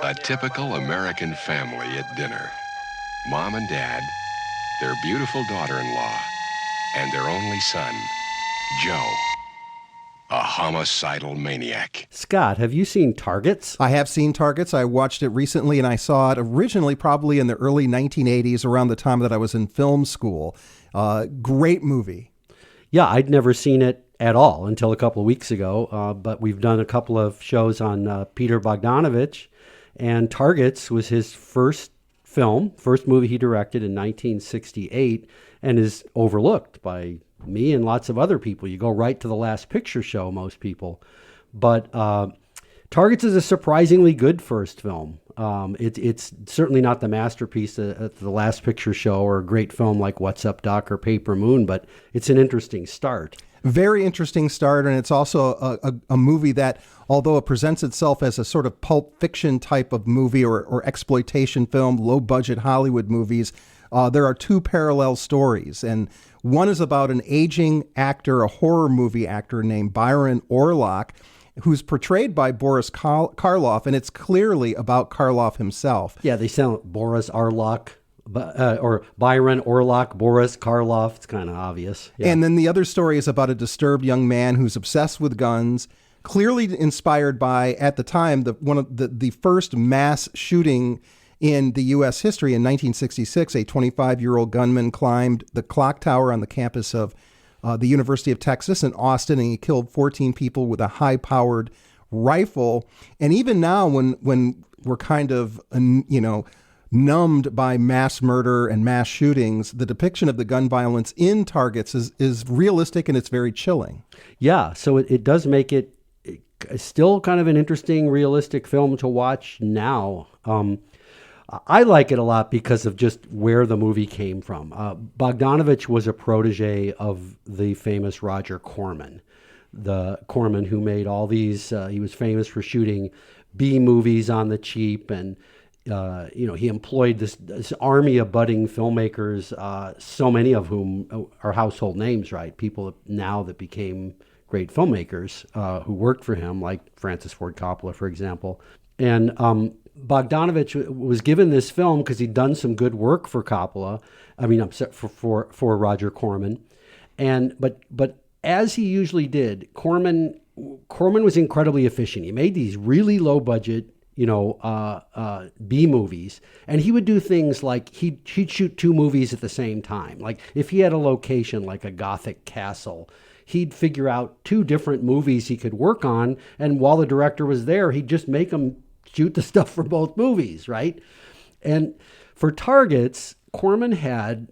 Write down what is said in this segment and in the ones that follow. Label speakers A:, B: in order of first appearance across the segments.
A: A typical American family at dinner. Mom and Dad, their beautiful daughter-in-law, and their only son, Joe, a homicidal maniac.
B: Scott, have you seen Targets?
C: I have seen Targets. I watched it recently, and I saw it originally probably in the early 1980s, around the time that I was in film school. Great movie.
B: Yeah, I'd never seen it at all until a couple of weeks ago, but we've done a couple of shows on Peter Bogdanovich, and Targets was his first movie he directed in 1968, and is overlooked by me and lots of other people. You go right to the Last Picture Show, most people. But Targets is a surprisingly good first film. It's certainly not the masterpiece at the Last Picture Show or a great film like What's Up, Doc or Paper Moon, but it's an interesting start.
C: Very interesting start, and it's also a movie that, although it presents itself as a sort of pulp fiction type of movie or exploitation film, low-budget Hollywood movies, there are two parallel stories. And one is about an aging actor, a horror movie actor named Byron Orlock, who's portrayed by Boris Karloff, and it's clearly about Karloff himself.
B: Yeah, they sound Boris Karloff. Or Byron Orlock, Boris Karloff. It's kind of obvious. Yeah.
C: And then the other story is about a disturbed young man who's obsessed with guns, clearly inspired by, at the time, one of the first mass shooting in the U.S. history in 1966. A 25-year-old gunman climbed the clock tower on the campus of the University of Texas in Austin, and he killed 14 people with a high-powered rifle. And even now, when we're kind of, numbed by mass murder and mass shootings, the depiction of the gun violence in Targets is realistic, and it's very chilling.
B: Yeah, so it does make it still kind of an interesting, realistic film to watch now. I like it a lot because of just where the movie came from. Bogdanovich was a protege of the famous Roger Corman, the Corman who made all these, he was famous for shooting B movies on the cheap, and he employed this army of budding filmmakers, so many of whom are household names, right? People now that became great filmmakers who worked for him, like Francis Ford Coppola, for example. And Bogdanovich was given this film because he'd done some good work for Coppola. I mean, for Roger Corman, but as he usually did, Corman was incredibly efficient. He made these really low budget, B movies. And he would do things like he'd shoot two movies at the same time. Like if he had a location like a Gothic castle, he'd figure out two different movies he could work on. And while the director was there, he'd just make them shoot the stuff for both movies, right? And for Targets, Corman had,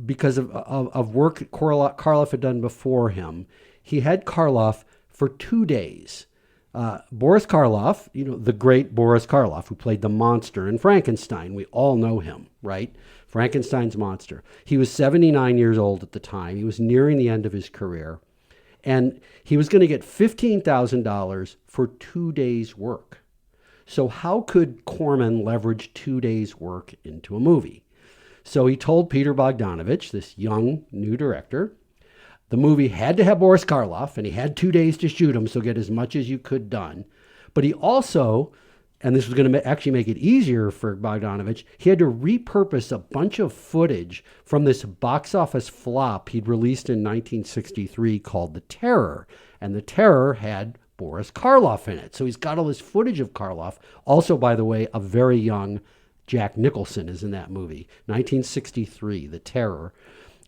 B: because of work Karloff had done before him, he had Karloff for 2 days. Boris Karloff, the great Boris Karloff, who played the monster in Frankenstein. We all know him, right? Frankenstein's monster. He was 79 years old at the time. He was nearing the end of his career. And he was going to get $15,000 for 2 days' work. So how could Corman leverage 2 days' work into a movie? So he told Peter Bogdanovich, this young new director, the movie had to have Boris Karloff, and he had 2 days to shoot him, so get as much as you could done. But he also, and this was going to actually make it easier for Bogdanovich, he had to repurpose a bunch of footage from this box office flop he'd released in 1963 called The Terror. And The Terror had Boris Karloff in it. So he's got all this footage of Karloff. Also, by the way, a very young Jack Nicholson is in that movie. 1963, The Terror.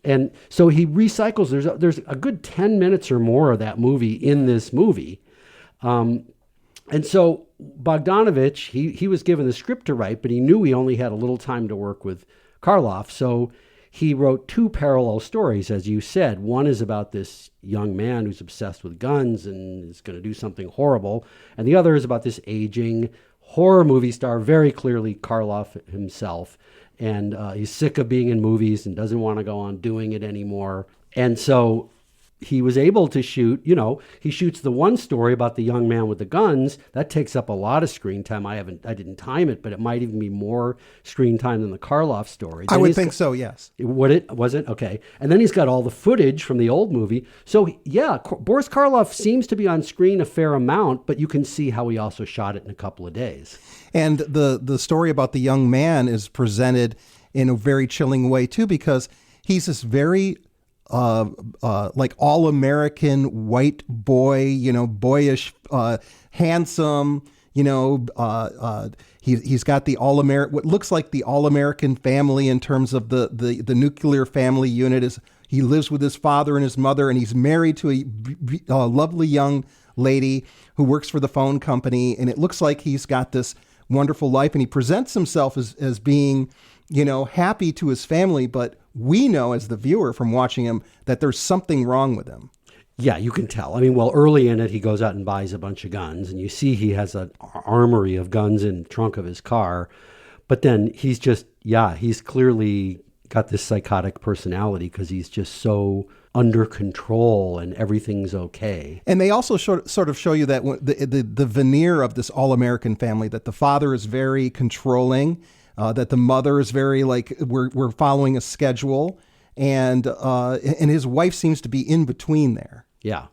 B: And so he recycles, there's a good 10 minutes or more of that movie in this movie. And so Bogdanovich, he was given the script to write, but he knew he only had a little time to work with Karloff. So he wrote two parallel stories, as you said. One is about this young man who's obsessed with guns and is going to do something horrible. And the other is about this aging horror movie star, very clearly Karloff himself. And he's sick of being in movies and doesn't want to go on doing it anymore. And so he was able to shoot, he shoots the one story about the young man with the guns. That takes up a lot of screen time. I didn't time it, but it might even be more screen time than the Karloff story.
C: I would think so, yes.
B: Was it? Okay. And then he's got all the footage from the old movie. So yeah, Boris Karloff seems to be on screen a fair amount, but you can see how he also shot it in a couple of days.
C: And the story about the young man is presented in a very chilling way too, because he's this very like all-American white boy, boyish, handsome, he's got the all-American, what looks like the all-American family in terms of the nuclear family unit. Is he lives with his father and his mother, and he's married to a lovely young lady who works for the phone company. And it looks like he's got this wonderful life, and he presents himself as being, happy to his family, but we know as the viewer from watching him that there's something wrong with him.
B: Yeah, you can tell. I mean, well, early in it, he goes out and buys a bunch of guns, and you see he has an armory of guns in the trunk of his car. But then he's clearly got this psychotic personality because he's just so under control and everything's okay.
C: And they also sort of show you that the veneer of this all-American family, that the father is very controlling, that the mother is very like, we're following a schedule, and his wife seems to be in between there.
B: Yeah.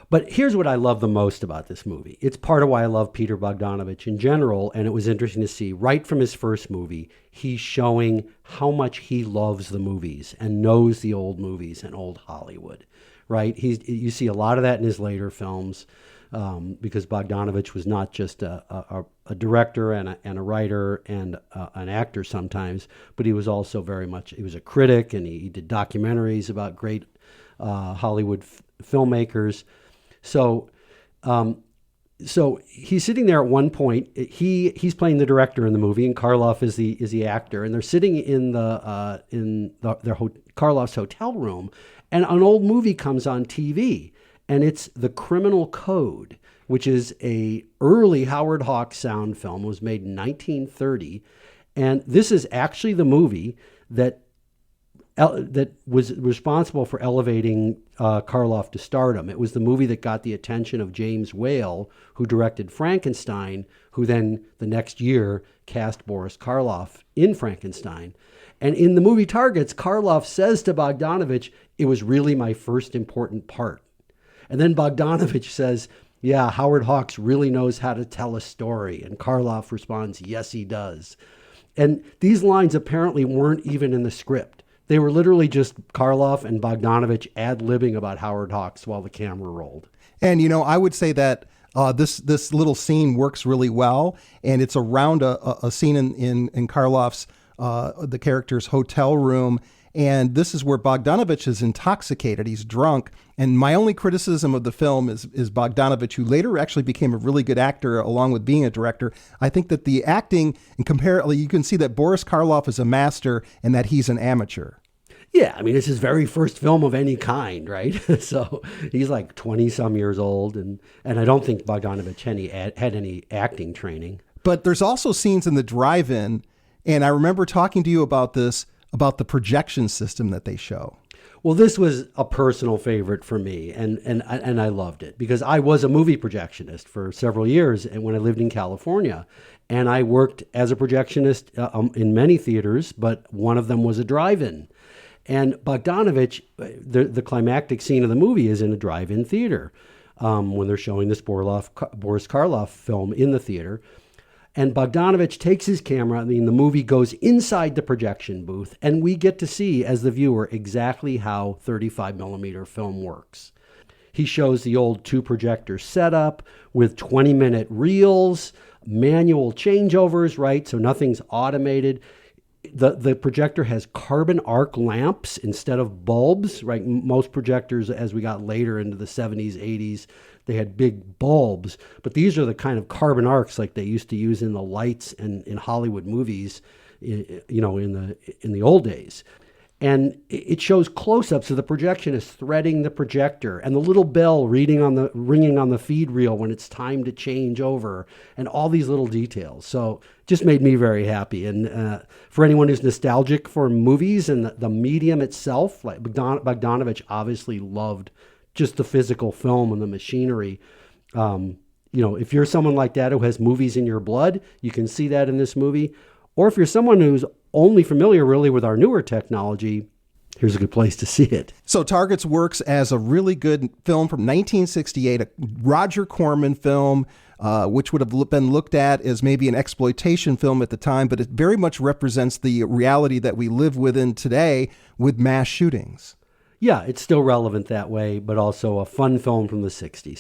B: But here's what I love the most about this movie. It's part of why I love Peter Bogdanovich in general, and it was interesting to see right from his first movie, he's showing how much he loves the movies and knows the old movies and old Hollywood, right? You see a lot of that in his later films, because Bogdanovich was not just a director and a writer and an actor sometimes, but he was also he was a critic, and he did documentaries about great Hollywood filmmakers. So he's sitting there at one point. He's playing the director in the movie, and Karloff is the actor. And they're sitting in Karloff's hotel room, and an old movie comes on TV, and it's The Criminal Code, which is a early Howard Hawks sound film. It was made in 1930, and this is actually the movie that was responsible for elevating Karloff to stardom. It was the movie that got the attention of James Whale, who directed Frankenstein, who then the next year cast Boris Karloff in Frankenstein. And in the movie Targets, Karloff says to Bogdanovich, "It was really my first important part." And then Bogdanovich says, "Yeah, Howard Hawks really knows how to tell a story." And Karloff responds, "Yes, he does." And these lines apparently weren't even in the script. They were literally just Karloff and Bogdanovich ad-libbing about Howard Hawks while the camera rolled.
C: And, I would say that this little scene works really well. And it's around a scene in Karloff's, the character's hotel room. And this is where Bogdanovich is intoxicated. He's drunk. And my only criticism of the film is Bogdanovich, who later actually became a really good actor along with being a director. I think that the acting, and comparatively, you can see that Boris Karloff is a master and that he's an amateur.
B: Yeah, I mean, it's his very first film of any kind, right? So he's like 20-some years old, and I don't think Bogdanovich had any acting training.
C: But there's also scenes in the drive-in, and I remember talking to you about this, about the projection system that they show.
B: Well, this was a personal favorite for me, and I loved it because I was a movie projectionist for several years and when I lived in California. And I worked as a projectionist in many theaters, but one of them was a drive-in. And Bogdanovich, the climactic scene of the movie is in a drive-in theater when they're showing this Boris Karloff film in the theater. And Bogdanovich takes his camera, the movie goes inside the projection booth, and we get to see, as the viewer, exactly how 35 millimeter film works. He shows the old 2-projector setup with 20-minute reels, manual changeovers, right? So nothing's automated. The projector has carbon arc lamps instead of bulbs, right? Most projectors, as we got later into the 70s, 80s, they had big bulbs, but these are the kind of carbon arcs like they used to use in the lights and in Hollywood movies, in the old days. And it shows close-ups of the projectionist threading the projector and the little bell ringing on the feed reel when it's time to change over, and all these little details. So just made me very happy. And for anyone who's nostalgic for movies and the medium itself, like Bogdanovich obviously loved just the physical film and the machinery. If you're someone like that who has movies in your blood, you can see that in this movie. Or if you're someone who's only familiar really with our newer technology, here's a good place to see it.
C: So Targets works as a really good film from 1968, a Roger Corman film, which would have been looked at as maybe an exploitation film at the time, but it very much represents the reality that we live within today with mass shootings.
B: Yeah, it's still relevant that way, but also a fun film from the 60s.